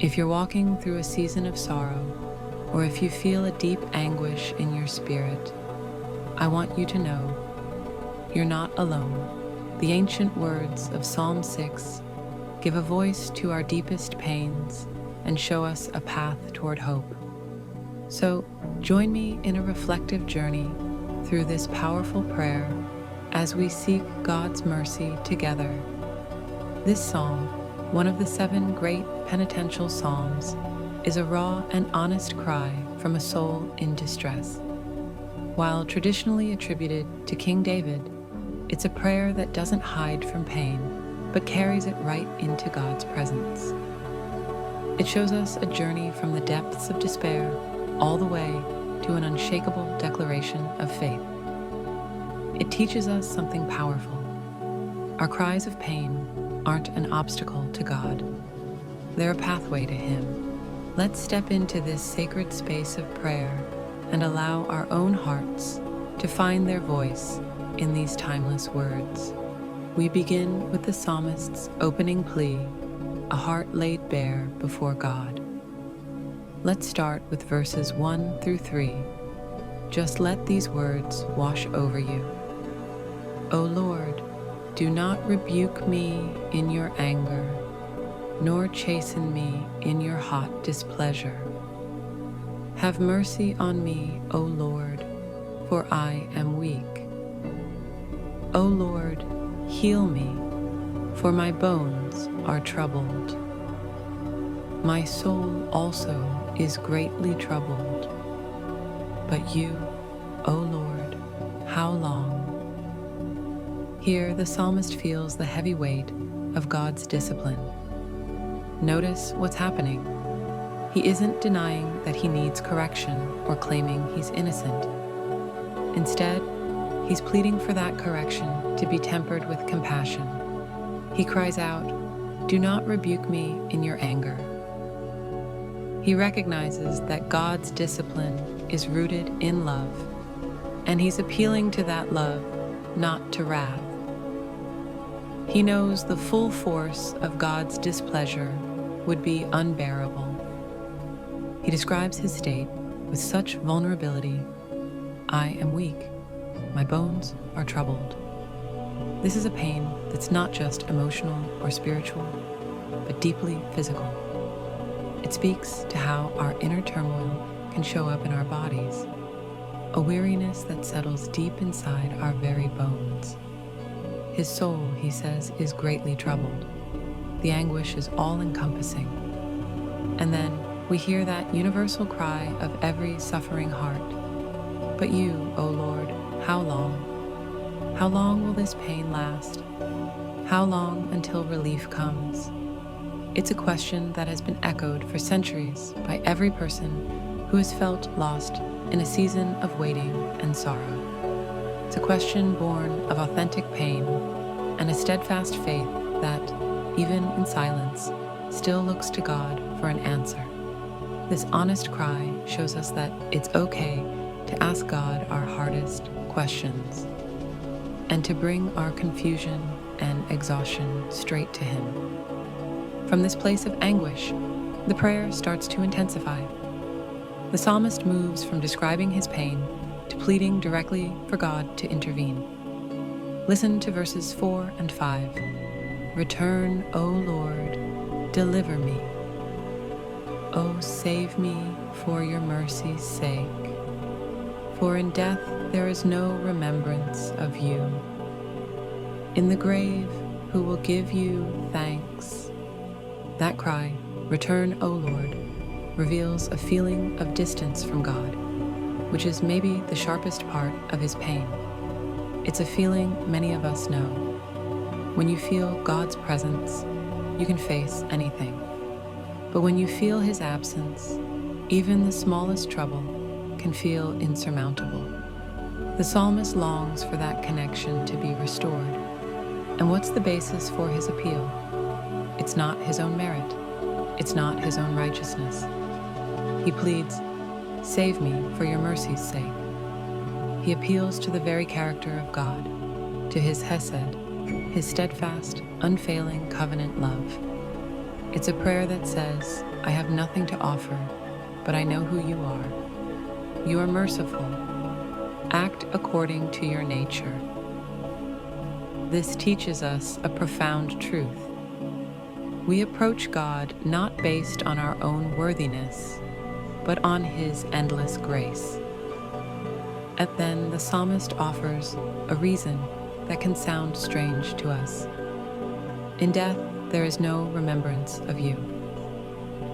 If you're walking through a season of sorrow, or if you feel a deep anguish in your spirit, I want you to know you're not alone. The ancient words of Psalm 6 give a voice to our deepest pains and show us a path toward hope. So join me in a reflective journey through this powerful prayer as we seek God's mercy together. This psalm, one of the 7 great penitential psalms, is a raw and honest cry from a soul in distress. While traditionally attributed to King David, it's a prayer that doesn't hide from pain, but carries it right into God's presence. It shows us a journey from the depths of despair all the way to an unshakable declaration of faith. It teaches us something powerful. Our cries of pain aren't an obstacle to God. They're a pathway to Him. Let's step into this sacred space of prayer and allow our own hearts to find their voice in these timeless words. We begin with the psalmist's opening plea, a heart laid bare before God. Let's start with verses 1 through 3. Just let these words wash over you. O Lord, do not rebuke me in your anger, nor chasten me in your hot displeasure. Have mercy on me, O Lord, for I am weak. O Lord, heal me, for my bones are troubled. My soul also is greatly troubled. But you, O Lord, how long? Here, the psalmist feels the heavy weight of God's discipline. Notice what's happening. He isn't denying that he needs correction or claiming he's innocent. Instead, he's pleading for that correction to be tempered with compassion. He cries out, "Do not rebuke me in your anger." He recognizes that God's discipline is rooted in love, and he's appealing to that love, not to wrath. He knows the full force of God's displeasure would be unbearable. He describes his state with such vulnerability. I am weak. My bones are troubled. This is a pain that's not just emotional or spiritual, but deeply physical. It speaks to how our inner turmoil can show up in our bodies, a weariness that settles deep inside our very bones. His soul, he says, is greatly troubled. The anguish is all-encompassing. And then we hear that universal cry of every suffering heart. But you, O Lord, how long? How long will this pain last? How long until relief comes? It's a question that has been echoed for centuries by every person who has felt lost in a season of waiting and sorrow. It's a question born of authentic pain and a steadfast faith that, even in silence, still looks to God for an answer. This honest cry shows us that it's okay to ask God our hardest questions and to bring our confusion and exhaustion straight to Him. From this place of anguish, the prayer starts to intensify. The psalmist moves from describing his pain to pleading directly for God to intervene. Listen to verses 4 and 5. Return, O Lord, deliver me. O save me for your mercy's sake. For in death there is no remembrance of you. In the grave, who will give you thanks? That cry, "Return, O Lord," reveals a feeling of distance from God, which is maybe the sharpest part of his pain. It's a feeling many of us know. When you feel God's presence, you can face anything. But when you feel His absence, even the smallest trouble can feel insurmountable. The psalmist longs for that connection to be restored. And what's the basis for his appeal? It's not his own merit. It's not his own righteousness. He pleads, "Save me for your mercy's sake." He appeals to the very character of God, to His hesed, His steadfast, unfailing covenant love. It's a prayer that says, I have nothing to offer, but I know who you are. You are merciful. Act according to your nature. This teaches us a profound truth. We approach God not based on our own worthiness, but on His endless grace. And then the psalmist offers a reason that can sound strange to us. In death, there is no remembrance of you.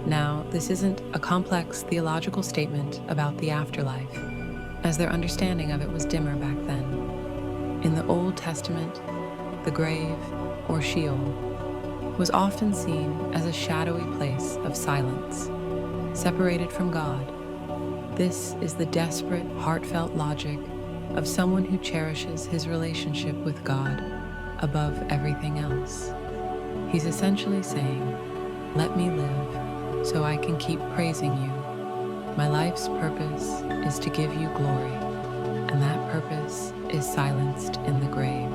Now, this isn't a complex theological statement about the afterlife, as their understanding of it was dimmer back then. In the Old Testament, the grave, or Sheol, was often seen as a shadowy place of silence, separated from God. This is the desperate, heartfelt logic of someone who cherishes his relationship with God above everything else. He's essentially saying, let me live so I can keep praising you. My life's purpose is to give you glory, and that purpose is silenced in the grave.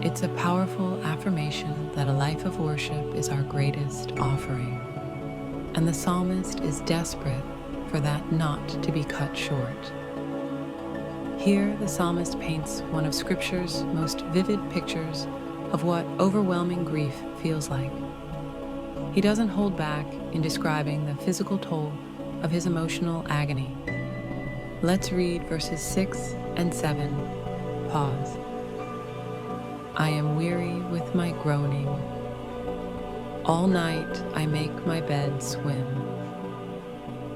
It's a powerful affirmation that a life of worship is our greatest offering, and the psalmist is desperate for that not to be cut short. Here, the psalmist paints one of Scripture's most vivid pictures of what overwhelming grief feels like. He doesn't hold back in describing the physical toll of his emotional agony. Let's read verses 6 and 7. Pause. I am weary with my groaning. All night I make my bed swim.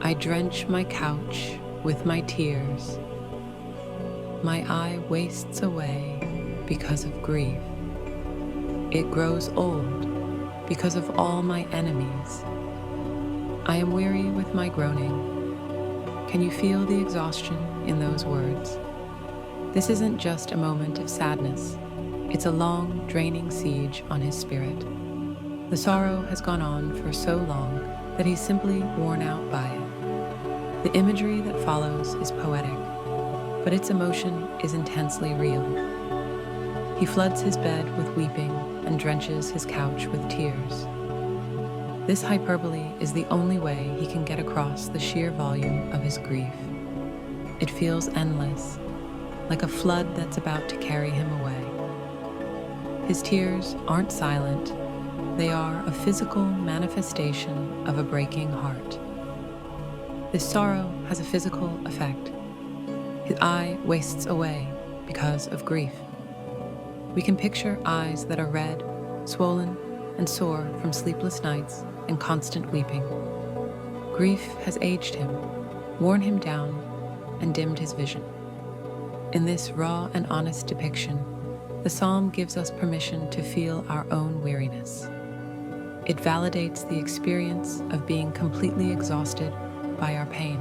I drench my couch with my tears. My eye wastes away because of grief. It grows old because of all my enemies. I am weary with my groaning. Can you feel the exhaustion in those words? This isn't just a moment of sadness. It's a long, draining siege on his spirit. The sorrow has gone on for so long that he's simply worn out by it. The imagery that follows is poetic, but its emotion is intensely real. He floods his bed with weeping and drenches his couch with tears. This hyperbole is the only way he can get across the sheer volume of his grief. It feels endless, like a flood that's about to carry him away. His tears aren't silent, they are a physical manifestation of a breaking heart. This sorrow has a physical effect. His eye wastes away because of grief. We can picture eyes that are red, swollen, and sore from sleepless nights and constant weeping. Grief has aged him, worn him down, and dimmed his vision. In this raw and honest depiction, the psalm gives us permission to feel our own weariness. It validates the experience of being completely exhausted by our pain.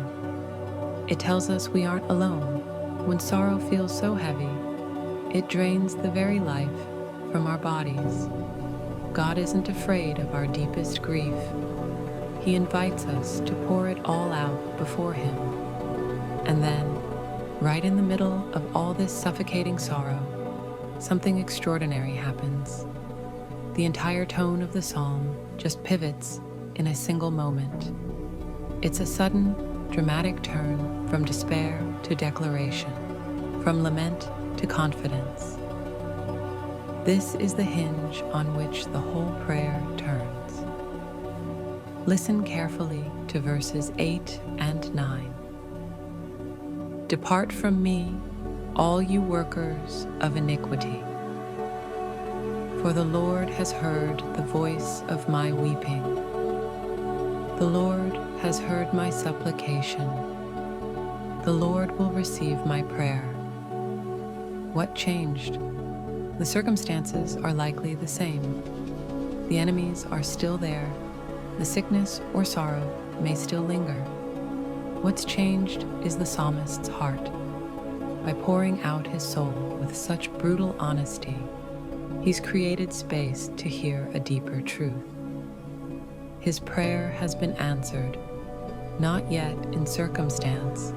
It tells us we aren't alone. When sorrow feels so heavy, it drains the very life from our bodies. God isn't afraid of our deepest grief. He invites us to pour it all out before Him. And then, right in the middle of all this suffocating sorrow, something extraordinary happens. The entire tone of the psalm just pivots in a single moment. It's a sudden, dramatic turn from despair to declaration, from lament to confidence. This is the hinge on which the whole prayer turns. Listen carefully to verses 8 and 9. Depart from me, all you workers of iniquity. For the Lord has heard the voice of my weeping. The Lord has heard my supplication. The Lord will receive my prayer. What changed? The circumstances are likely the same. The enemies are still there. The sickness or sorrow may still linger. What's changed is the psalmist's heart. By pouring out his soul with such brutal honesty, he's created space to hear a deeper truth. His prayer has been answered, not yet in circumstance,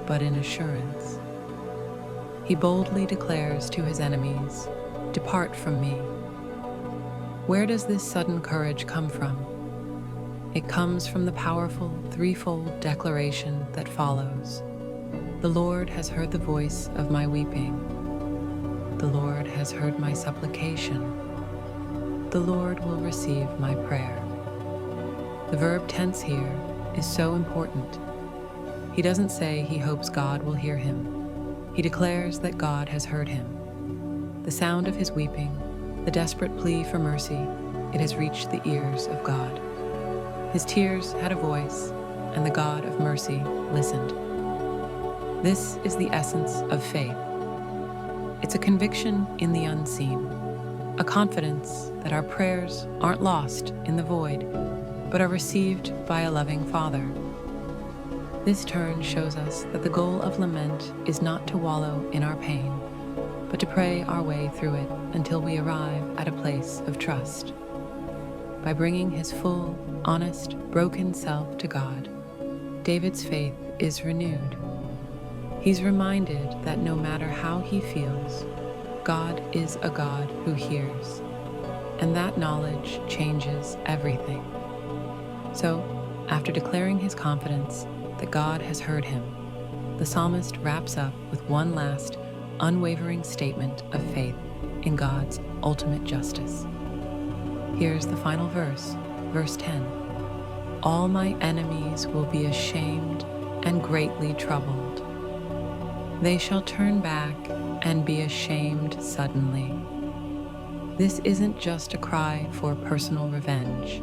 but in assurance. He boldly declares to his enemies, "Depart from me." Where does this sudden courage come from? It comes from the powerful threefold declaration that follows. The Lord has heard the voice of my weeping. The Lord has heard my supplication. The Lord will receive my prayer. The verb tense here is so important. He doesn't say he hopes God will hear him. He declares that God has heard him. The sound of his weeping, the desperate plea for mercy, it has reached the ears of God. His tears had a voice, and the God of mercy listened. This is the essence of faith. It's a conviction in the unseen, a confidence that our prayers aren't lost in the void, but are received by a loving Father. This turn shows us that the goal of lament is not to wallow in our pain, but to pray our way through it until we arrive at a place of trust. By bringing his full, honest, broken self to God, David's faith is renewed. He's reminded that no matter how he feels, God is a God who hears, and that knowledge changes everything. So, after declaring his confidence that God has heard him, the psalmist wraps up with one last, unwavering statement of faith in God's ultimate justice. Here's the final verse, verse 10. All my enemies will be ashamed and greatly troubled. They shall turn back and be ashamed suddenly. This isn't just a cry for personal revenge.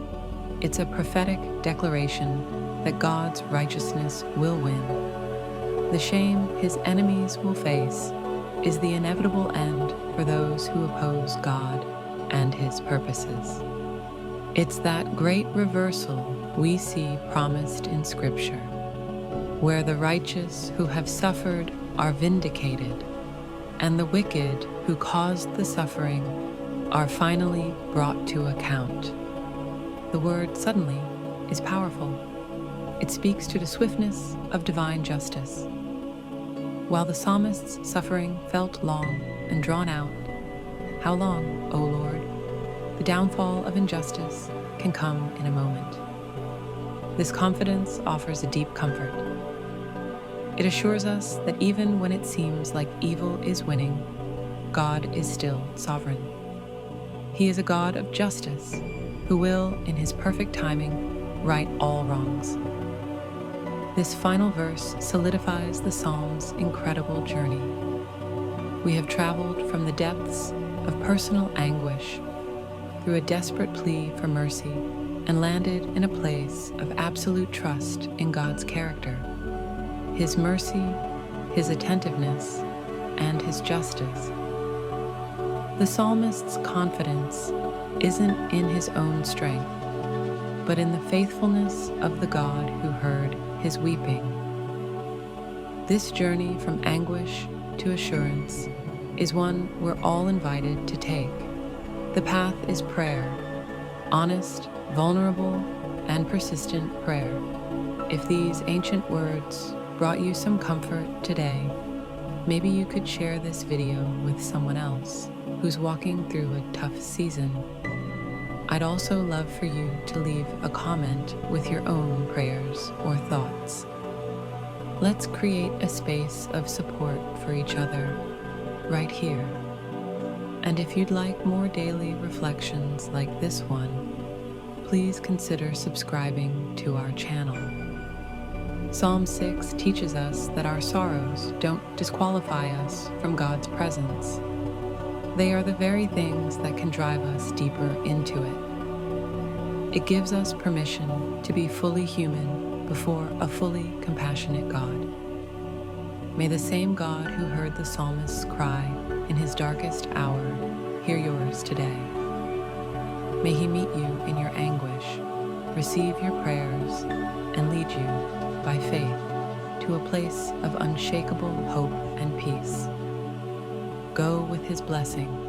It's a prophetic declaration that God's righteousness will win. The shame his enemies will face is the inevitable end for those who oppose God and his purposes. It's that great reversal we see promised in Scripture, where the righteous who have suffered are vindicated, and the wicked who caused the suffering are finally brought to account. The word suddenly is powerful. It speaks to the swiftness of divine justice. While the psalmist's suffering felt long and drawn out, how long, O Lord? The downfall of injustice can come in a moment. This confidence offers a deep comfort. It assures us that even when it seems like evil is winning, God is still sovereign. He is a God of justice who will, in his perfect timing, right all wrongs. This final verse solidifies the psalm's incredible journey. We have traveled from the depths of personal anguish through a desperate plea for mercy and landed in a place of absolute trust in God's character, his mercy, his attentiveness, and his justice. The psalmist's confidence isn't in his own strength, but in the faithfulness of the God who heard his weeping. This journey from anguish to assurance is one we're all invited to take. The path is prayer, honest, vulnerable, and persistent prayer. If these ancient words brought you some comfort today, maybe you could share this video with someone else who's walking through a tough season. I'd also love for you to leave a comment with your own prayers or thoughts. Let's create a space of support for each other right here. And if you'd like more daily reflections like this one, please consider subscribing to our channel. Psalm 6 teaches us that our sorrows don't disqualify us from God's presence. They are the very things that can drive us deeper into it. It gives us permission to be fully human before a fully compassionate God. May the same God who heard the psalmist's cry in his darkest hour hear yours today. May he meet you in your anguish, receive your prayers, and lead you by faith to a place of unshakable hope and peace. Go with his blessing